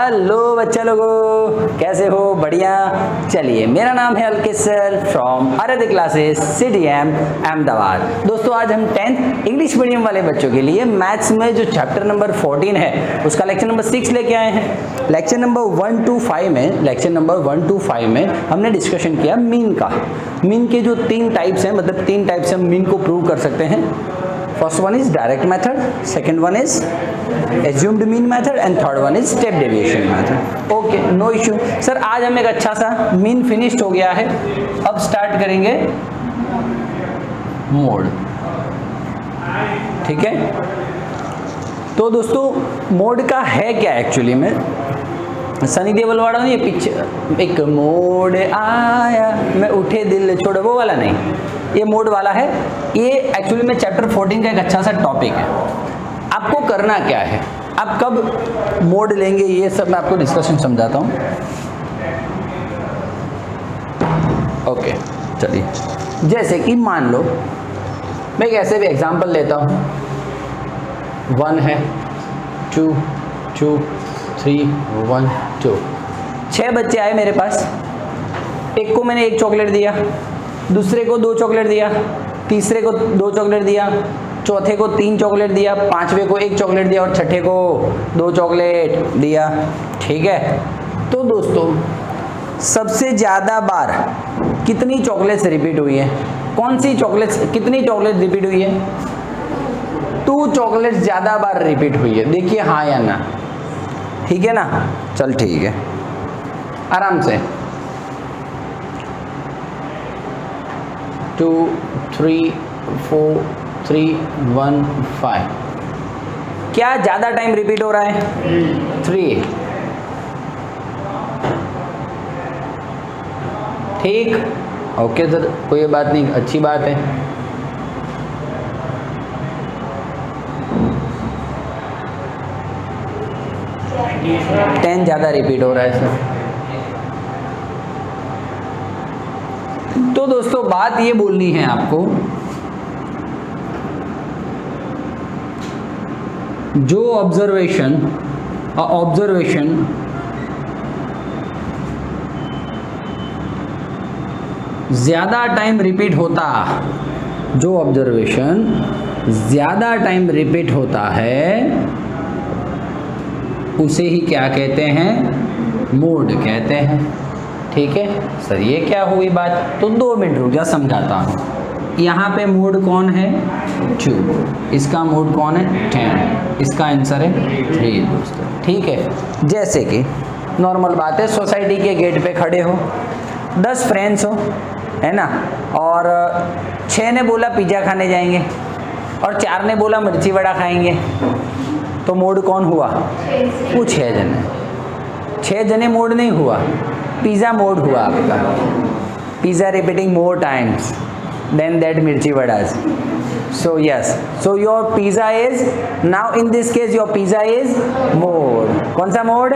Hello बच्चा लोगों, कैसे हो? बढ़िया। चलिए, मेरा नाम है अलकिस सर फ्रॉम आराध्य क्लासेस CDM अहमदाबाद। दोस्तों, आज हम 10th इंग्लिश मीडियम वाले बच्चों के लिए मैथ्स में जो चैप्टर नंबर 14 है उसका लेक्चर नंबर 6 लेके आए हैं। लेक्चर नंबर 1 to 5 में हमने डिस्कशन किया मीन का। मीन के जो 3 टाइप्स हैं, मतलब 3 टाइप से हम मीन को प्रूव कर सकते हैं। First one is direct method, second one is assumed mean method and third one is step deviation method. Okay, no issue sir. आज हम एक अच्छा सा मीन फिनिश्ड हो गया है। अब स्टार्ट करेंगे मोड। ठीक है, तो दोस्तों मोड का है क्या एक्चुअली में? सनी देओल वाला नहीं, पीछे एक मोड आया मैं उठे दिल छोड़, वो वाला नहीं, ये मोड वाला है। ये एक्चुअली में चैप्टर 14 का एक अच्छा सा टॉपिक है। आपको करना क्या है, आप कब मोड लेंगे, ये सब मैं आपको डिस्कशन समझाता हूँ। ओके, चलिए। जैसे कि मान लो मैं एक ऐसे भी एग्जांपल लेता हूँ। 1 है, 2, 2, 3, 1, 2। 6 बच्चे आए मेरे पास। एक को मैंने 1 चॉकलेट दिया, दूसरे को 2 चॉकलेट दिया, तीसरे को 2 चॉकलेट दिया, चौथे को 3 चॉकलेट दिया, 5वें को 1 चॉकलेट दिया और छठे को 2 चॉकलेट दिया। ठीक है, तो दोस्तों सबसे ज़्यादा बार कितनी चॉकलेट्स रिपीट हुई है? कौन सी चॉकलेट्स, कितनी चॉकलेट रिपीट हुई है? 2 चॉकलेट्स ज़्यादा बार रिपीट हुई है। देखिए हाँ या ना। ठीक है ना? चल ठीक है, आराम से। 2, 3, 4, 3, 1, 5। क्या ज्यादा टाइम रिपीट हो रहा है? 3। ठीक, ओके सर, कोई बात नहीं, अच्छी बात है। टेन ज्यादा रिपीट हो रहा है सर। तो दोस्तों बात ये बोलनी है आपको, जो ऑब्जर्वेशन ज्यादा टाइम रिपीट होता, जो ऑब्जर्वेशन ज्यादा टाइम रिपीट होता है उसे ही क्या कहते हैं? मोड कहते हैं। ठीक है सर, ये क्या हुई बात? तो 2 मिनट रुक जा, समझाता हूँ। यहाँ पे मोड कौन है? 2। इसका मोड कौन है? 10। इसका आंसर है 3 दोस्तों। ठीक है, जैसे कि नॉर्मल बात है, सोसाइटी के गेट पे खड़े हो, 10 फ्रेंड्स हो, है ना, और 6 ने बोला पिज़्ज़ा खाने जाएंगे और 4 ने बोला मिर्ची वड़ा खाएंगे, तो मोड कौन हुआ? वो 6 जने। 6 जने मोड नहीं हुआ, पिज़्ज़ा मोड हुआ आपका। Pizza repeating more times than that mirchi vadas. So yes, so your pizza is, now in this case your pizza is mode. कौन सा मोड?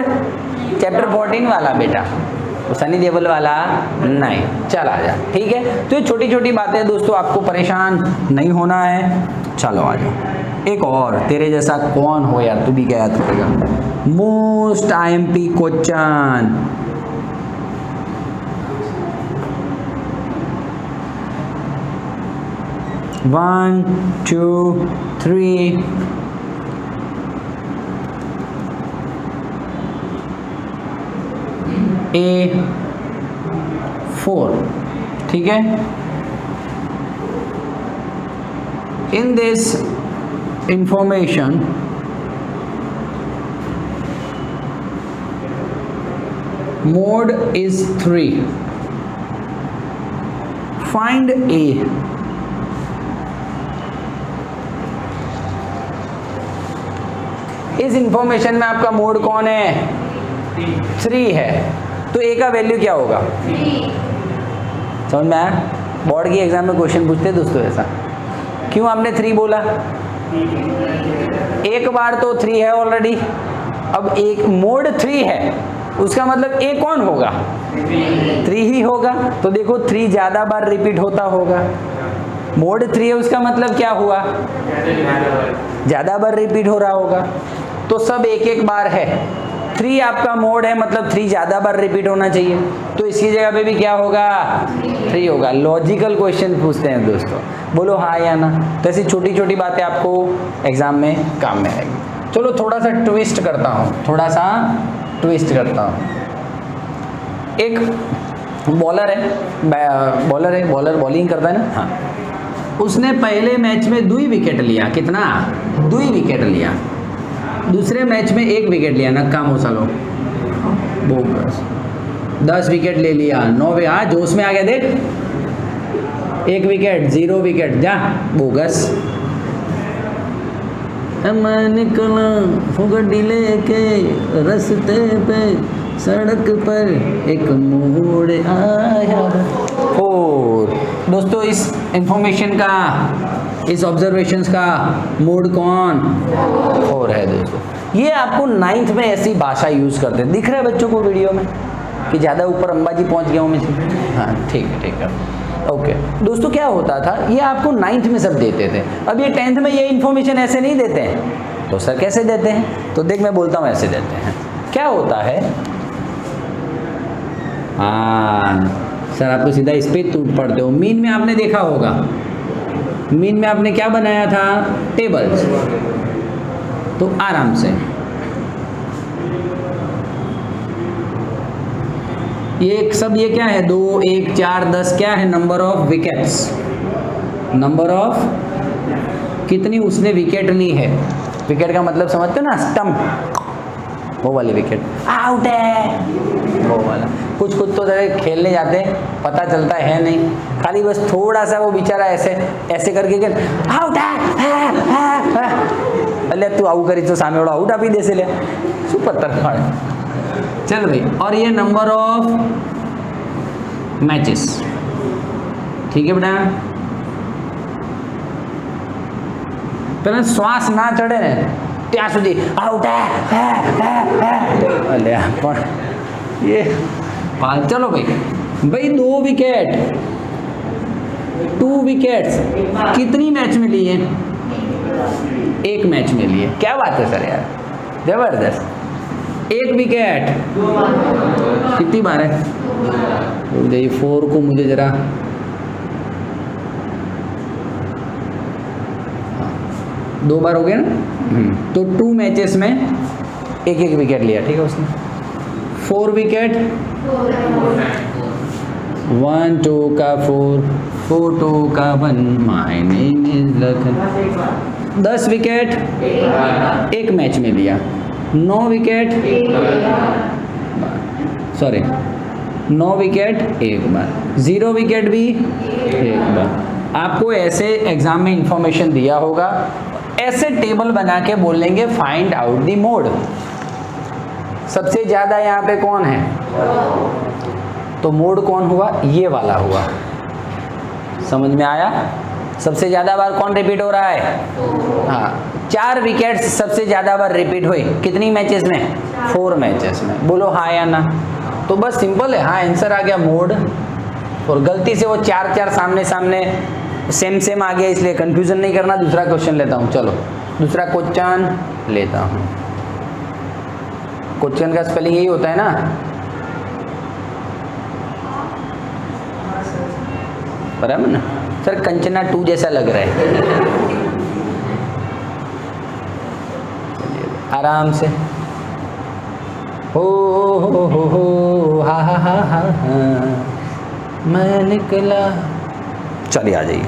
चैप्टर 14 वाला बेटा, सनी देओल वाला नहीं। चल आ जा। ठीक है, तो ये छोटी छोटी बातें दोस्तों, आपको परेशान नहीं होना है। चलो आ जाओ। एक और, तेरे जैसा कौन हो यार, तू भी क्या याद करेगा? Most IMP question. One, 2, 3, A4। ठीक है, in this information mode is 3, find A। इस इंफॉर्मेशन में आपका मोड कौन है? 3 है, तो A का वैल्यू क्या होगा? 3। समझ में आया? बोर्ड की एग्जाम में क्वेश्चन पूछते हैं दोस्तों ऐसा। क्यों आपने 3 बोला? एक बार तो 3 है ऑलरेडी, अब एक मोड 3 है, उसका मतलब A कौन होगा? 3 ही होगा। तो देखो 3 ज्यादा बार रिपीट होता होगा, मोड 3 है, उसका मतलब क्या हुआ? ज्यादा बार रिपीट हो रहा होगा। तो सब एक एक बार है, 3 आपका मोड है, मतलब 3 ज़्यादा बार रिपीट होना चाहिए, तो इसकी जगह पे भी क्या होगा, 3 होगा। लॉजिकल क्वेश्चन पूछते हैं दोस्तों, बोलो हाँ या ना। तो ऐसी छोटी छोटी बातें आपको एग्जाम में काम में आएगी। चलो थोड़ा सा ट्विस्ट करता हूँ, थोड़ा सा ट्विस्ट करता हूँ। एक बॉलर है, बॉलर बॉलिंग करता है ना, हाँ, उसने पहले मैच में 2 विकेट लिया, कितना, 2 विकेट लिया। दूसरे मैच में 1 विकेट लिया, नक्का मोसलो, बोगस। 10 विकेट ले लिया, 9 विकेट, जोश में आ गया, देख 1 विकेट, 0 विकेट, जा बोगस। मैं निकला फुगड़ी लेके रास्ते पे, सड़क पर एक मोड़ आया। और दोस्तों इस इंफॉर्मेशन का, इस ऑब्जर्वेशंस का मोड कौन, 4 है दोस्तों। ये आपको 9th में ऐसी भाषा यूज करते हैं, दिख रहा है बच्चों को वीडियो में कि ज़्यादा ऊपर अंबाजी पहुंच गया हूँ मैं। हाँ ठीक है ओके। दोस्तों क्या होता था, ये आपको 9th में सब देते थे, अब ये 10th में ये इन्फॉर्मेशन ऐसे नहीं देते हैं। तो सर कैसे देते हैं, तो देख मैं बोलता हूँ ऐसे देते हैं। क्या होता है, हाँ सर आपको सीधा इस पे टूट पड़ते हो। मीन में आपने देखा होगा, मीन में आपने क्या बनाया था, टेबल्स। तो आराम से ये सब, ये क्या है, 2 1 4 10, क्या है, number of wickets, number of कितनी उसने विकेट ली है। विकेट का मतलब समझते हो ना, स्टंप, वो वाली विकेट, आउट है वो वाला। कुछ तो खेलने जाते हैं, पता चलता है नहीं, खाली बस थोड़ा सा वो बेचारा ऐसे ऐसे करके आउट है, अरे तू आउट करी तो सामने वाला आउट आप ही दे से ले, शू पत्थर फाड़। चल भाई, और ये नंबर ऑफ मैचेस, ठीक है बेटा। पहले श्वास ना चढ़े ने ત્યાં સુધી આઉટ है ये चलो भाई 2 विकेट, 2 विकेट्स कितनी मैच में लिए, 1 मैच में लिए। क्या बात है सर यार, जबरदस्त। 1 विकेट कितनी बार है, 4 को मुझे जरा 2 बार हो गया ना, तो 2 मैचेस में 1 विकेट लिया, ठीक है उसने। 4 विकेट, 1 2 का 4, 4 2 का 1, my name is Lakhan. 10 wicket 1 match में लिया, 9 विकेट, सॉरी 9 विकेट 1 बार, 0 विकेट भी 1 बार। आपको ऐसे एग्जाम में इंफॉर्मेशन दिया होगा, ऐसे टेबल बना के बोलेंगे फाइंड आउट द मोड। सबसे ज्यादा यहाँ पे कौन है, तो मोड कौन हुआ, ये वाला हुआ। समझ में आया, सबसे ज्यादा बार कौन रिपीट हो रहा है, हाँ 4 विकेट्स सबसे ज्यादा बार रिपीट हुए, कितनी मैचेस में, 4 मैचेस में। बोलो हाँ या ना, तो बस सिंपल है, हाँ आंसर आ गया मोड। और गलती से वो 4 सामने सामने सेम आ गया, इसलिए कंफ्यूजन नहीं करना। दूसरा क्वेश्चन लेता हूँ, चलो दूसरा क्वेश्चन लेता हूँ। क्वेश्चन का स्पेलिंग यही होता है ना, बराबर ना सर, कंचना 2 जैसा लग रहा है। आराम से, हो हा हा हा हा, मैं निकला। चलिए आ जाइए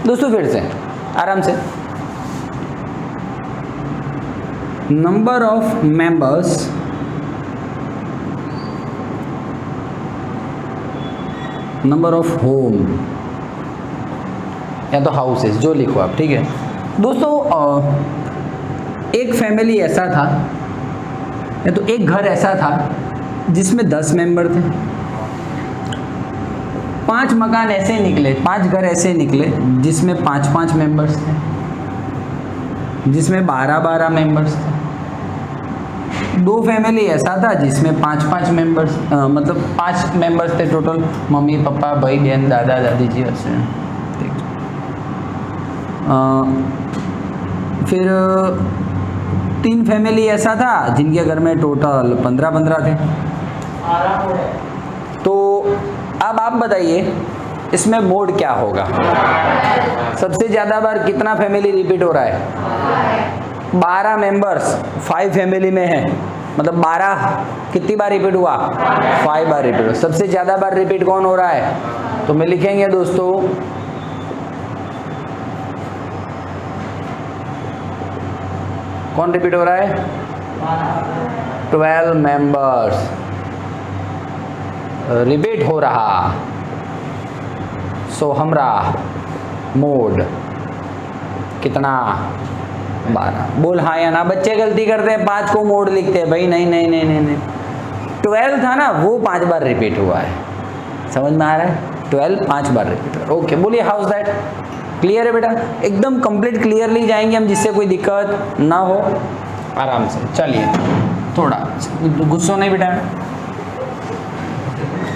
दोस्तों, फिर से आराम से। Number of members, number of home या तो हाउसेस, जो लिखो आप, ठीक है दोस्तों। एक फैमिली ऐसा था, या तो एक घर ऐसा था जिसमें 10 मेंबर थे। 5 मकान ऐसे निकले, 5 घर ऐसे निकले जिसमें 5 मेंबर्स थे, जिसमें 12 मेंबर्स थे। 2 फैमिली ऐसा था जिसमें 5 मेंबर्स, मतलब 5 मेंबर्स थे टोटल, मम्मी पापा भाई बहन दादा दादी जी ऐसे। फिर 3 फैमिली ऐसा था जिनके घर में टोटल 15 थे। तो अब आप बताइए इसमें मोड क्या होगा? सबसे ज़्यादा बार कितना फैमिली रिपीट हो रहा है? 12 मेंबर्स 5 फैमिली में है, मतलब 12 कितनी बार रिपीट हुआ? 5 बार रिपीट हुआ। सबसे ज़्यादा बार रिपीट कौन हो रहा है? तो मैं लिखेंगे दोस्तों कौन रिपीट हो रहा है? 12 मेंबर्स रिपीट हो रहा। सो हमरा मोड कितना? 12। बोल हाँ या ना। बच्चे गलती करते हैं, 5 को मोड लिखते हैं। भाई नहीं नहीं नहीं नहीं नहीं, 12 था ना वो 5 बार रिपीट हुआ है। समझ में आ रहा है? 12 5 बार रिपीट हुआ। ओके, बोलिए हाउ इज दैट? क्लियर है बेटा? एकदम कंप्लीट क्लियरली जाएंगे हम, जिससे कोई दिक्कत ना हो, आराम से। चलिए थोड़ा गुस्सा नहीं बेटा।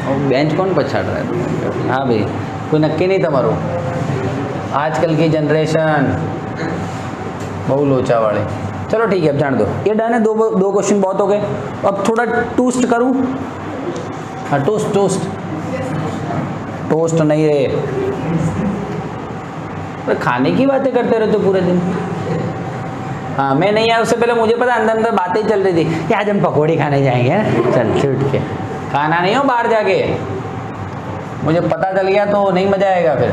और बेंच कौन पछाड़ रहा है? हाँ भाई, कोई नक्की नहीं तुम्हारो। आजकल की जनरेशन बहुत लोचा वाले। चलो ठीक है, अब जान दो, ये डन है। दो क्वेश्चन बहुत हो गए। अब थोड़ा टूस्ट करूं? हाँ टोस्ट टोस्ट टोस्ट नहीं रे, खाने की बातें करते रहते तो पूरे दिन। हाँ मैं नहीं आया उससे पहले मुझे पता, अंदर अंदर बातें चल रही थी कि आज हम पकौड़ी खाने जाएंगे। चल छूट के खाना नहीं हो बाहर जाके, मुझे पता चल गया तो नहीं मजा आएगा फिर।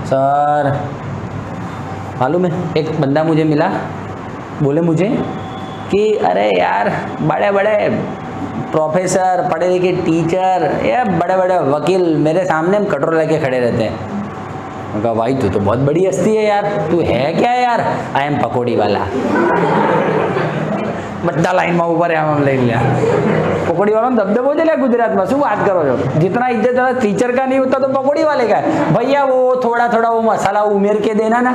सर मालूम है, एक बंदा मुझे मिला, बोले मुझे कि अरे यार बड़े बड़े प्रोफेसर, पढ़े लिखे टीचर या बड़े बड़े वकील मेरे सामने कटोरा लेके खड़े रहते हैं। मैं कहा भाई तू तो बहुत बड़ी हस्ती है यार, तू है क्या यार? आई एम पकौड़ी वाला। બધા લાઈનમાં ઉભા રહ્યા આમ લઈ લ્યા પકોડી વાળાનો ધબધબો છે લે ગુજરાતમાં, શું વાત કરો છો? जितना इज्जत वाला टीचर का नहीं होता तो पकौड़ी वाले का है भैया। वो थोड़ा थोड़ा वो मसाला उमेर के देना ना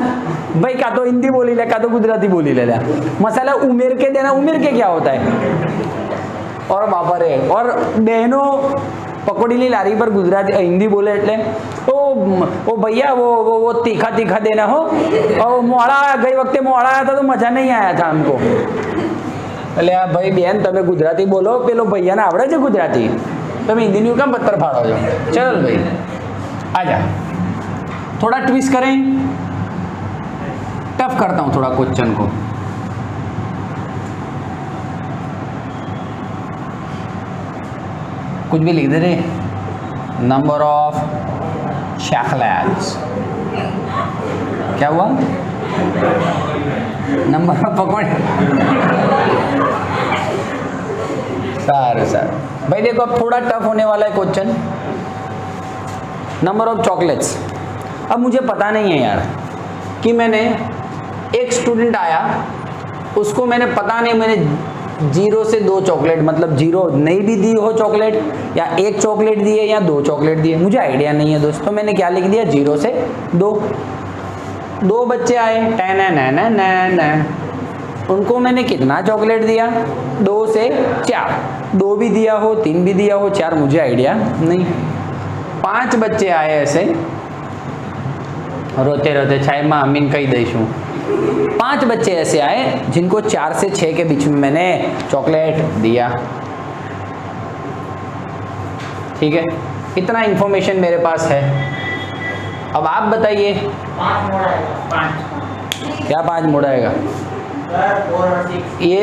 भाई, का तो हिंदी बोली ले का तो गुजराती बोली ले। मसाला उमेर के देना, उमेर के क्या होता है? और बापा रे, और बहनों पकोड़ी लारी पर गुजराती हिंदी बोले એટલે ओ भैया वो तीखा तीखा देना हो। और मोड़ा गई वक्ते मोड़ा आया था तो मजा नहीं आया था हमको। એટલે આ ભાઈ બેન તમે ગુજરાતી બોલો, પેલો ભૈયાને આવડે છે ગુજરાતી, તમે हिंदी કેમ પત્તર ફાડો છો? चल भाई आजा, थोड़ा ट्विस्ट करें, टफ करता हूँ थोड़ा क्वेश्चन को। कुछ भी लिख दे रहे। नंबर ऑफ चॉकलेट्स, क्या हुआ? नंबर ऑफ पकौड़े। सारे सर भाई देखो, अब थोड़ा टफ होने वाला है क्वेश्चन। Number of chocolates. अब मुझे पता नहीं है यार कि मैंने एक स्टूडेंट आया, उसको मैंने पता नहीं, मैंने 0 से 2 चॉकलेट, मतलब 0 नहीं भी दी हो चॉकलेट, या 1 चॉकलेट दी है या 2 चॉकलेट दी है, मुझे आइडिया नहीं है दोस्तों। मैंने क्या लिख दिया? 0 से 2। 2 बच्चे आए, उनको मैंने कितना चॉकलेट दिया? 2 से 4। 2 भी दिया हो, 3 भी दिया हो, 4 मुझे आइडिया नहीं। 5 बच्चे आए ऐसे, रोते रोते छाई माँ अमीन कही दईशू। 5 बच्चे ऐसे आए जिनको 4 से 6 के बीच में मैंने चॉकलेट दिया। ठीक है, इतना इंफॉर्मेशन मेरे पास है। अब आप बताइए 5 मोड़ आएगा। 5 क्या 5 मोड़ आएगा? 4 और 6 ये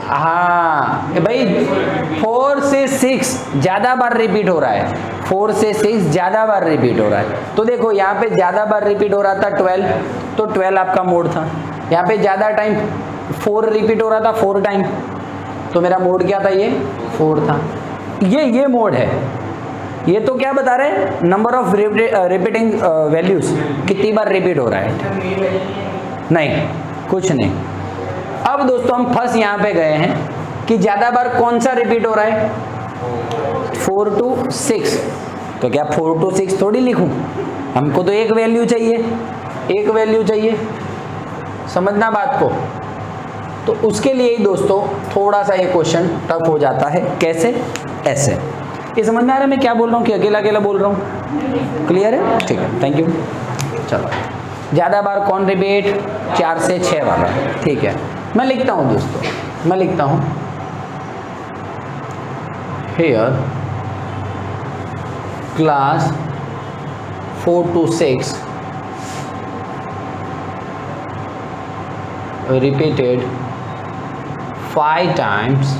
हाँ भाई 4 से 6 ज़्यादा बार रिपीट हो रहा है। 4 से 6 ज़्यादा बार रिपीट हो रहा है। तो देखो यहाँ पे ज़्यादा बार रिपीट हो रहा था 12, तो 12 आपका मोड था। यहाँ पे ज़्यादा टाइम 4 रिपीट हो रहा था 4 टाइम, तो मेरा मोड क्या था? ये 4 था। ये मोड है। ये तो क्या बता रहे हैं? नंबर ऑफ रिपीटिंग वैल्यूज, कितनी बार रिपीट हो रहा है? नहीं, कुछ नहीं। अब दोस्तों हम फर्स्ट यहाँ पे गए हैं कि ज़्यादा बार कौन सा रिपीट हो रहा है? 4 to 6। तो क्या 4 to 6 थोड़ी लिखूं? हमको तो एक वैल्यू चाहिए, एक वैल्यू चाहिए। समझना बात को। तो उसके लिए ही दोस्तों थोड़ा सा ये क्वेश्चन टफ हो जाता है। कैसे? ऐसे। ये समझ में आ रहा है मैं क्या बोल रहा हूँ कि अकेला अकेला बोल रहा हूँ? क्लियर है? ठीक है, थैंक यू। चलो ज़्यादा बार कौन रिपीट? 4 से 6 वाला, ठीक है। मैं लिखता हूँ दोस्तों, मैं लिखता हूँ here class 4 to 6 repeated 5 times,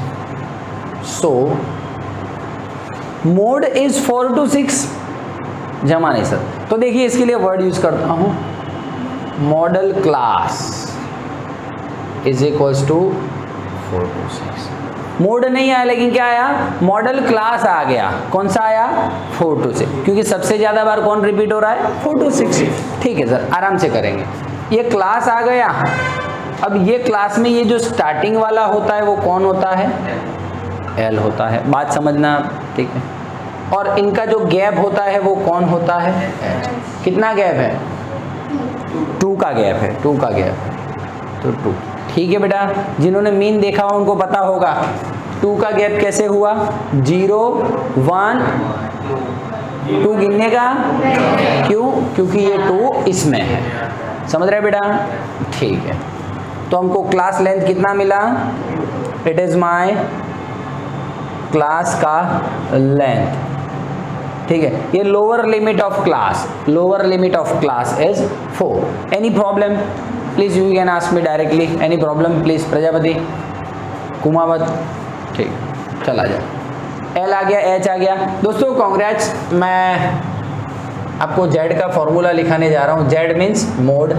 so mode is 4 to 6 जमा नहीं सर। तो देखिए इसके लिए वर्ड यूज करता हूं, modal class is equals to 4 to 6। Mode नहीं आया लेकिन क्या आया? मॉडल क्लास आ गया। कौन सा आया? 4 to 6, क्योंकि सबसे ज्यादा बार कौन रिपीट हो रहा है? 4 to 6। ठीक है सर, आराम से करेंगे। ये क्लास आ गया। अब ये क्लास में ये जो स्टार्टिंग वाला होता है वो कौन होता है? एल होता है। बात समझना, ठीक है। और इनका जो गैप होता है वो कौन होता है? एच। कितना गैप है? 2 का गैप है, 2 का गैप है, तो 2। ठीक है बेटा, जिन्होंने मीन देखा हो उनको पता होगा 2 का गैप कैसे हुआ? 0 1 2 गिनने का। क्यों? क्योंकि ये 2 इसमें है। समझ रहे बेटा? ठीक है। तो हमको क्लास लेंथ कितना मिला? इट इज माय क्लास का लेंथ, ठीक है। ये lower limit of class, lower limit of class is 4। Any problem please you can ask me directly. Any problem please Prajapati Kumawat, ठीक, चला जाए। एल आ गया, एच आ गया। दोस्तों कॉन्ग्रेट्स, मैं आपको जेड का फॉर्मूला लिखाने जा रहा हूँ। Z means mode.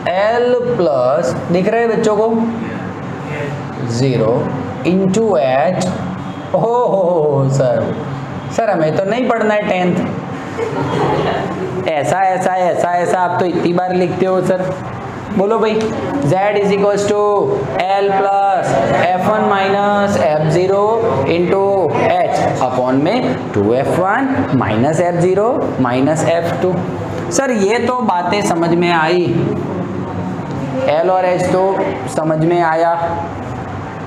L plus, दिख रहे हैं बच्चों को? 0 इंटू एच। हो सर हमें तो नहीं पढ़ना है 10th। ऐसा ऐसा ऐसा ऐसा आप तो इतनी बार लिखते हो सर। बोलो भाई, z is equals to L plus f1 minus f0 into H upon में 2f1 minus f0 minus f2। Sir ये तो बातें समझ में आई, L और H तो समझ में आया।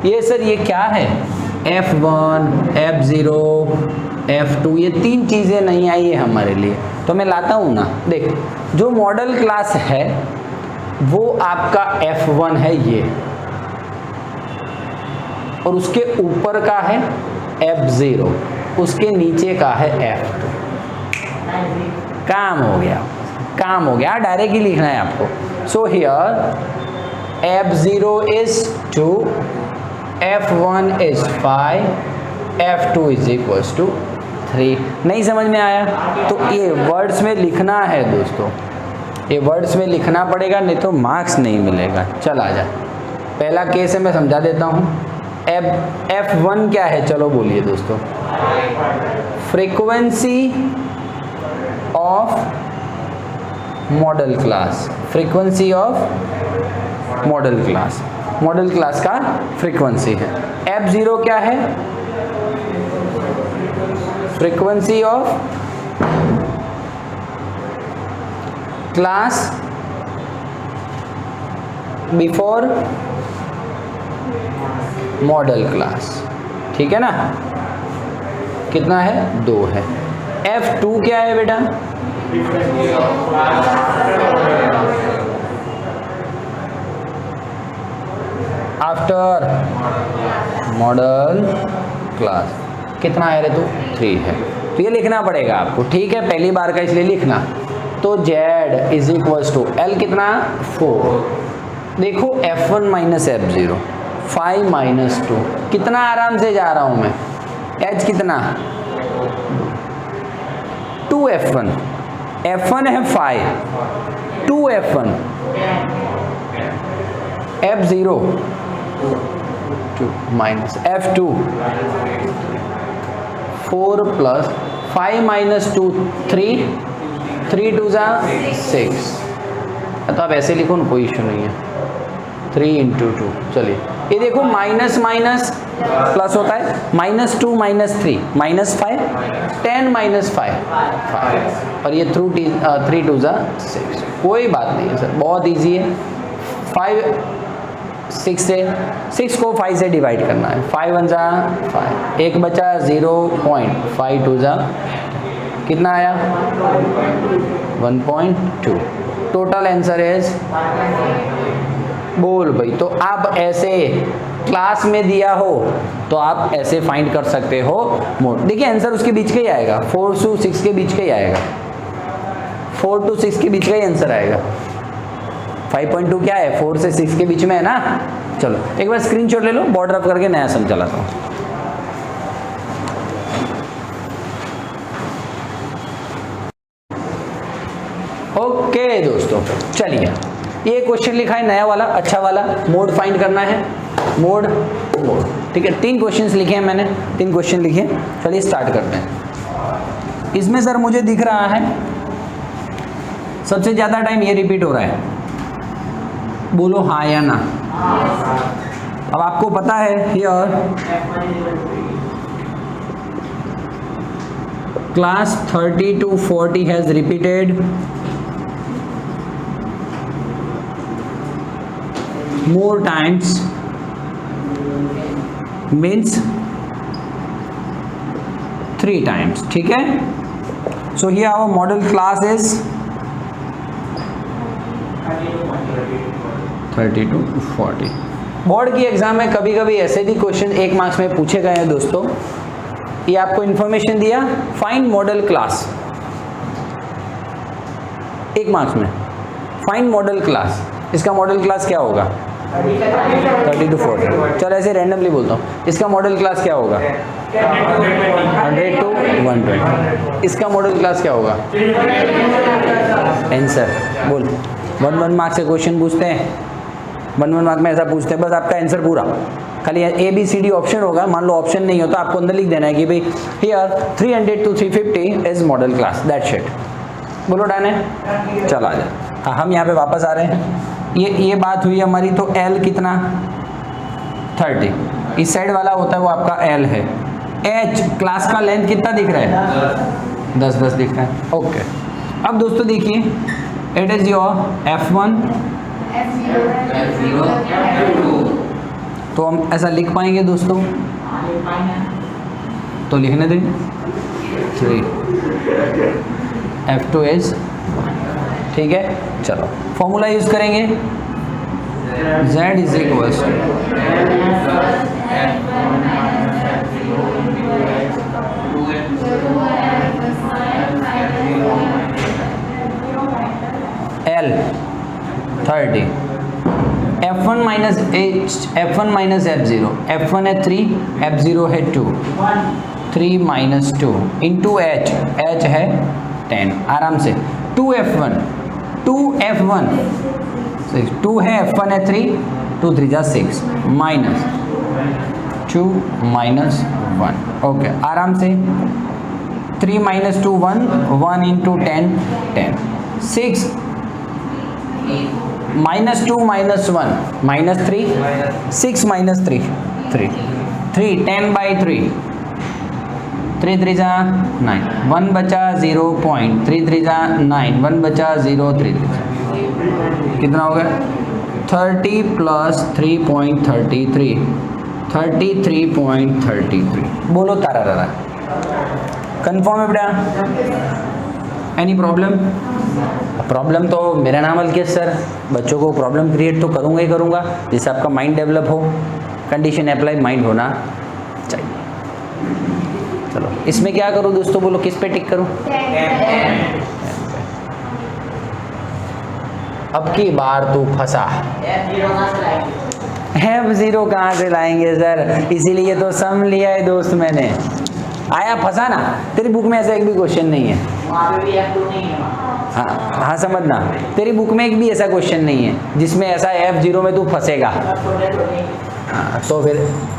ये सर ये क्या है? F1 F0 F2, ये 3 चीज़ें नहीं आई है हमारे लिए, तो मैं लाता हूँ ना। देख, जो मॉडल क्लास है वो आपका F1 है ये, और उसके ऊपर का है F0, उसके नीचे का है F2। काम हो गया, काम हो गया। डायरेक्ट ही लिखना है आपको। So here F0 is 2, F1 is 5, F2 is equals to 3। नहीं समझ में आया तो ये वर्ड्स में लिखना है दोस्तों, ये वर्ड्स में लिखना पड़ेगा, नहीं तो मार्क्स नहीं मिलेगा। चल आ जा, पहला केस है, मैं समझा देता हूँ। F1 क्या है? चलो बोलिए दोस्तों। Frequency of modal class, frequency of modal class, modal class का फ्रीक्वेंसी है। F0 क्या है? Frequency of class before model class, ठीक है ना? कितना है? 2 है। F2 क्या है बेटा? After model class. कितना है रे तू? 3 है। तो ये लिखना पड़ेगा आपको, ठीक है, पहली बार का इसलिए लिखना। तो Z is equals to L कितना? 4। देखो F1 माइनस F0, 5 माइनस 2, कितना आराम से जा रहा हूं मैं। H कितना? 2F1, F1 है 5, 2F1, F0 2 minus F2 4 plus 5 minus 2 3, 3 2 जा 6। तो आप ऐसे लिखो ना, कोई इशू नहीं है। 3 इंटू 2, चलिए ये देखो माइनस माइनस प्लस होता है। -2 -3 -5, 10 -5 5, और ये 3 2 जा 6। कोई बात नहीं है सर, बहुत इजी है। 5 6 से 6 को 5 से डिवाइड करना है। 5 1 जा 5, एक बचा 0.5 2 जा, कितना आया 1.2। टोटल आंसर इज, बोल भाई। तो आप ऐसे क्लास में दिया हो तो आप ऐसे फाइंड कर सकते हो मोड। देखिए आंसर उसके बीच का ही आएगा, 4 to 6 के बीच का ही आएगा, 4 to 6 के बीच का ही आंसर आएगा। 5.2 क्या है, 4 से 6 के बीच में है ना। चलो एक बार स्क्रीनशॉट ले लो, बॉर्डर अप करके नया सम चलाता हूँ। ओके दोस्तों, चलिए ये क्वेश्चन लिखा है नया वाला, अच्छा वाला, मोड फाइंड करना है, मोड मोड, ठीक है। 3 क्वेश्चंस लिखे हैं मैंने, 3 क्वेश्चन लिखे। चलिए स्टार्ट करते हैं। इसमें सर मुझे दिख रहा है सबसे ज्यादा टाइम ये रिपीट हो रहा है, बोलो हाँ या ना। अब आपको पता है here class 30 to 40 has repeated more times means 3 times, ठीक है। So here our model class is 30 to 40। Board की एग्जाम में कभी कभी ऐसे भी क्वेश्चन 1 मार्क्स में पूछे गए हैं दोस्तों। ये आपको इंफॉर्मेशन दिया, फाइंड मॉडल क्लास, 1 मार्क्स में फाइंड मॉडल क्लास। इसका मॉडल क्लास क्या होगा 30 to 40। चलो ऐसे रैंडमली बोलता हूँ, इसका मॉडल क्लास क्या होगा 100 to 120। इसका मॉडल क्लास क्या होगा, आंसर बोल। 1 मार्क्स से क्वेश्चन पूछते हैं, 1 मार्क में ऐसा पूछते हैं, बस आपका आंसर पूरा, खाली ABCD ऑप्शन होगा। मान लो ऑप्शन नहीं हो तो आपको अंदर लिख देना है कि भाई here 300 to 350 is model class, that's it. बोलो डन है, चला जाए। हाँ हम यहाँ पे वापस आ रहे हैं। ये बात हुई हमारी, तो L कितना 30, इस साइड वाला होता है वो आपका L है। H क्लास का लेंथ कितना दिख रहा है 10 दिख रहा है, ओके। अब दोस्तों देखिए इट इज योर F1 तो हम ऐसा लिख पाएंगे दोस्तों, तो लिखने दें 3 F2 इज, ठीक है। चलो फॉर्मूला यूज करेंगे, Z is equals L 30 F1 minus F1 minus F0, F1 है 3, F0 है 2, 3 माइनस 2 इंटू H, H है 10, आराम से 2F1 2 है, F1 है 3, 2 3 जा 6 माइनस 2 माइनस 1, ओके आराम से 3 minus 2 1 into 10 10 6 minus 2 minus 1 minus 3 6 minus 3 3 10 by 3 3 3 जा 9 1 बचा 0.3 3 जा 9 1 बचा 0 3 कितना हो गया 30 प्लस 3.33 33.33। बोलो तारा तारा, कन्फर्म है बेटा? एनी प्रॉब्लम तो मेरा नाम अलकेश सर, बच्चों को प्रॉब्लम क्रिएट तो करूँगा ही करूँगा, जिससे आपका माइंड डेवलप हो, कंडीशन अप्लाई माइंड होना चाहिए। चलो इसमें क्या करूँ दोस्तों, बोलो किस पे टिक करूँ? अब की बार तू फंसा। F0 कहाँ से लाएंगे सर, इसीलिए तो सम लिया है दोस्त मैंने। आया फंसा ना, तेरी बुक में ऐसा एक भी क्वेश्चन नहीं है। हाँ समझना, तेरी बुक में एक भी ऐसा क्वेश्चन नहीं है जिसमें ऐसा F0 में तू फंसेगा। हाँ तो फिर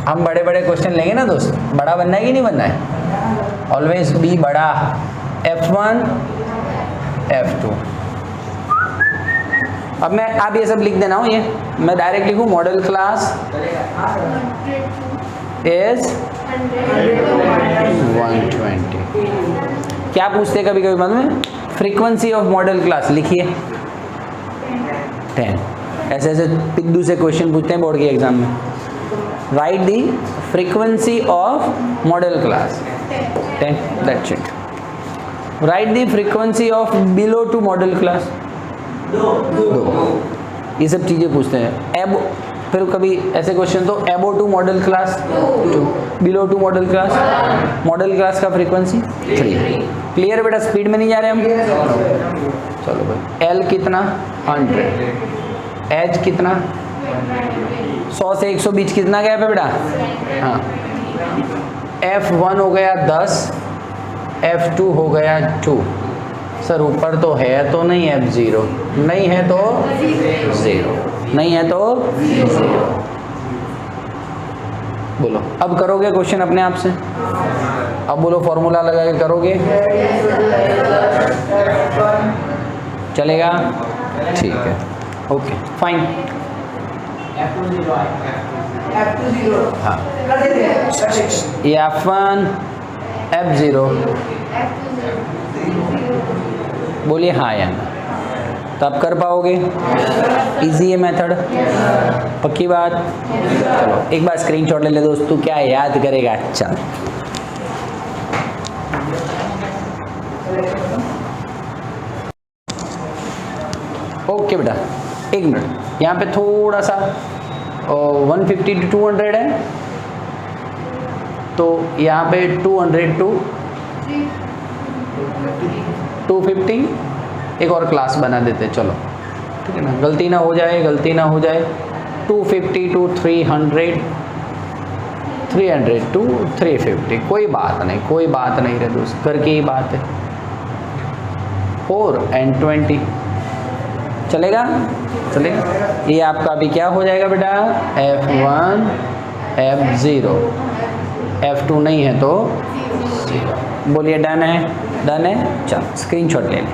हम बड़े बड़े क्वेश्चन लेंगे ना दोस्त, बड़ा बनना है कि नहीं बनना है? ऑलवेज बी बड़ा। F1 F2। अब मैं आप ये सब लिख देना हो, ये मैं डायरेक्ट लिखूँ मॉडल क्लास इज 120। क्या पूछते कभी कभी मालूम है, फ्रीक्वेंसी ऑफ मॉडल क्लास लिखिए 10। ऐसे ऐसे पिद्दू से क्वेश्चन पूछते हैं बोर्ड के एग्जाम में। Write the frequency of modal class 10, that's it. Write the frequency of below to modal class. दो, ये सब चीज़ें पूछते हैं। एब, फिर कभी ऐसे क्वेश्चन तो above to modal class 2, below to modal class, modal class का फ्रीक्वेंसी 3। क्लियर बेटा, स्पीड में नहीं जा रहे हम। चलो भाई, एल कितना 100, एच कितना 100 से 120 कितना गया बेटा? हाँ, F1 हो गया 10, F2 हो गया 2। सर ऊपर तो है तो नहीं F0, नहीं है तो 0, नहीं है तो 0। बोलो, अब करोगे क्वेश्चन अपने आप से? अब बोलो, फॉर्मूला लगा के करोगे? चलेगा? ठीक है, ओके फाइन। हाँ, ये F1 F0 बोलिए हाँ या ना, तो आप कर पाओगे? इजी है मेथड, पक्की बात। चलो एक बार स्क्रीनशॉट ले ले दोस्तों, क्या याद करेगा? अच्छा, ओके बेटा, एक मिनट, यहाँ पे थोड़ा सा 150 to 200 है, तो यहाँ पे 200 to 250 एक और क्लास बना देते हैं। चलो ठीक है ना, गलती ना हो जाए, गलती ना हो जाए। 250 to 300, 300 to 350, कोई बात नहीं, कोई बात नहीं रे दोस्त, घर की ही बात है। 4 and 20 चलेगा? चलेगा। ये आपका अभी क्या हो जाएगा बेटा? F1 F0, F2 नहीं है तो 0। बोलिए डन है? डन है। चल स्क्रीनशॉट ले लें।